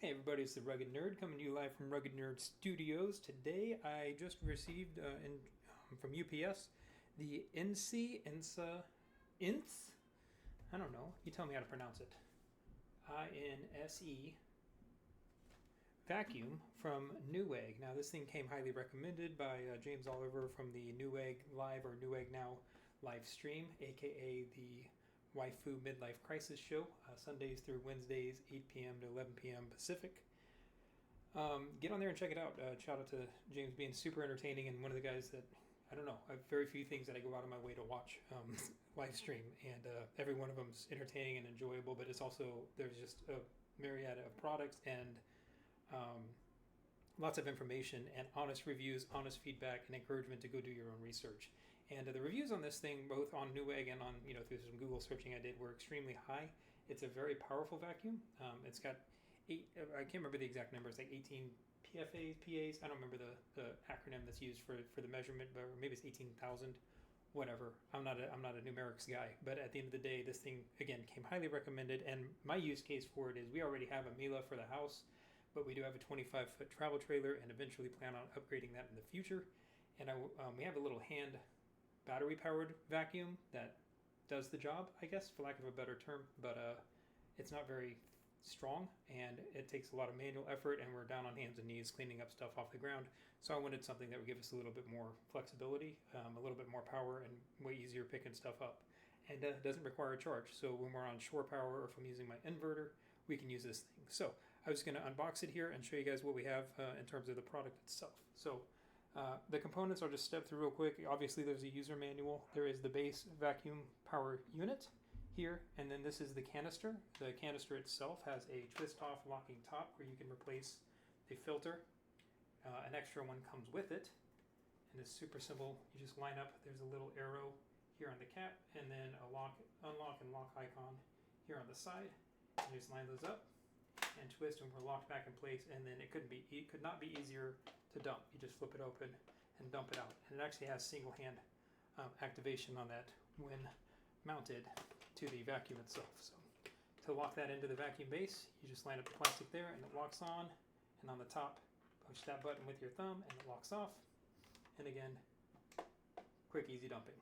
Hey everybody, it's the Rugged Nerd coming to you live from Rugged Nerd Studios. Today I just received from UPS the Inse, I don't know, you tell me how to pronounce it. INSE vacuum from Newegg. Now this thing came highly recommended by James Oliver from the Newegg Live or Newegg Now live stream, aka the Waifu Midlife Crisis Show, Sundays through Wednesdays, 8 p.m. to 11 p.m. Pacific. Get on there and check it out. Shout out to James being super entertaining and one of the guys that, I don't know, I have very few things that I go out of my way to watch live stream, and every one of them's entertaining and enjoyable, but it's also, there's just a myriad of products and lots of information and honest reviews, honest feedback, and encouragement to go do your own research. And the reviews on this thing, both on Newegg and on, through some Google searching I did, were extremely high. It's a very powerful vacuum. It's got I can't remember the exact number. It's like 18 PFAs, PAs. I don't remember the acronym that's used for the measurement, but maybe it's 18,000. Whatever. I'm not a numerics guy, but at the end of the day, this thing again came highly recommended. And my use case for it is we already have a Mila for the house, but we do have a 25-foot travel trailer, and eventually plan on upgrading that in the future. And we have a little hand battery powered vacuum that does the job, I guess, for lack of a better term, but it's not very strong and it takes a lot of manual effort, and we're down on hands and knees cleaning up stuff off the ground. So I wanted something that would give us a little bit more flexibility, a little bit more power, and way easier picking stuff up, and doesn't require a charge. So when we're on shore power, or if I'm using my inverter, we can use this thing. So I was going to unbox it here and show you guys what we have in terms of the product itself. So the components I'll just step through real quick. Obviously there's a user manual. There is the base vacuum power unit here, and then this is the canister. The canister itself has a twist off locking top where you can replace the filter. An extra one comes with it, and it's super simple. You just line up, there's a little arrow here on the cap, and then a unlock and lock icon here on the side. You just line those up and twist, and we're locked back in place, and then it could not be easier to dump. You just flip it open and dump it out, and it actually has single hand activation on that when mounted to the vacuum itself. So to lock that into the vacuum base, you just line up the plastic there and it locks on, and on the top push that button with your thumb and it locks off, and again, quick easy dumping.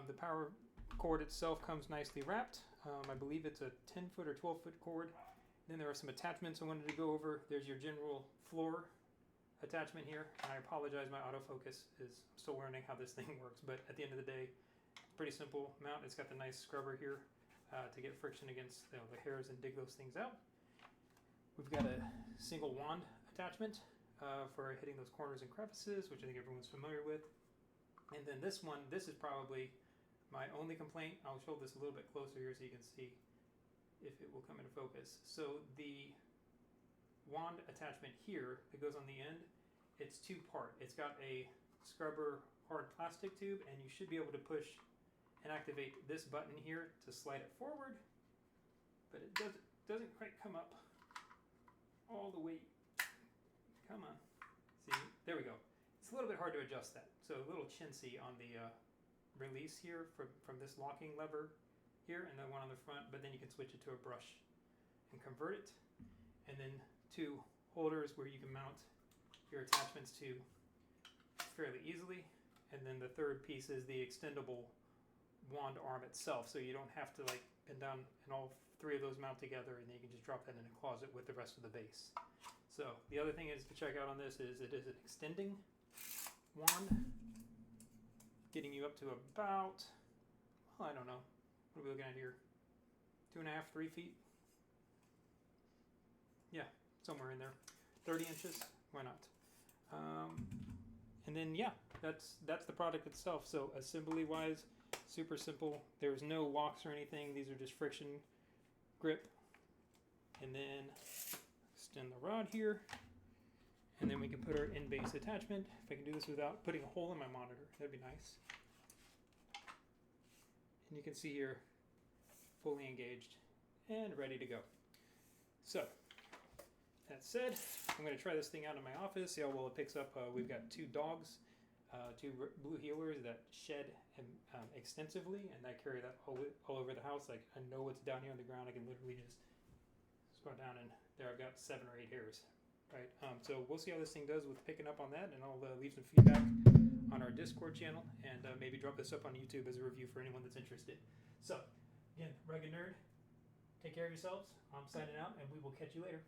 The power cord itself comes nicely wrapped. I believe it's a 10-foot or 12-foot cord. Then there are some attachments I wanted to go over. There's your general floor attachment here, and I apologize, my autofocus is, I'm still learning how this thing works, but at the end of the day, pretty simple mount. It's got the nice scrubber here to get friction against the hairs and dig those things out. We've got a single wand attachment for hitting those corners and crevices, which I think everyone's familiar with. And then this one, this is probably my only complaint. I'll show this a little bit closer here so you can see if it will come into focus. So the wand attachment here that goes on the end, it's two-part. It's got a scrubber hard plastic tube, and you should be able to push and activate this button here to slide it forward, but it doesn't quite come up all the way. Come on. See, there we go. It's a little bit hard to adjust that. So a little chintzy on the release here from this locking lever here, and the one on the front, but then you can switch it to a brush and convert it. And then two holders where you can mount your attachments to fairly easily. And then the third piece is the extendable wand arm itself, so you don't have to like bend down, and all three of those mount together, and then you can just drop that in a closet with the rest of the base. So the other thing is to check out on this is it is an extending wand, getting you up to about, well, I don't know, what are we looking at here? 2.5, 3 feet? Yeah, somewhere in there. 30 inches, why not? And then yeah, that's the product itself. So assembly wise, super simple. There's no locks or anything. These are just friction grip. And then extend the rod here. And then we can put our in-base attachment. If I can do this without putting a hole in my monitor, that'd be nice. And you can see here, fully engaged and ready to go. So that said, I'm going to try this thing out in my office, see how well it picks up. We've got two dogs, two blue heelers that shed extensively, and I carry that all over the house. Like, I know what's down here on the ground. I can literally just scroll down, and there I've got 7 or 8 hairs. Right. So we'll see how this thing does with picking up on that, and I'll leave some feedback on our Discord channel, and maybe drop this up on YouTube as a review for anyone that's interested. So, again, Rugged Nerd, take care of yourselves. I'm signing out, and we will catch you later.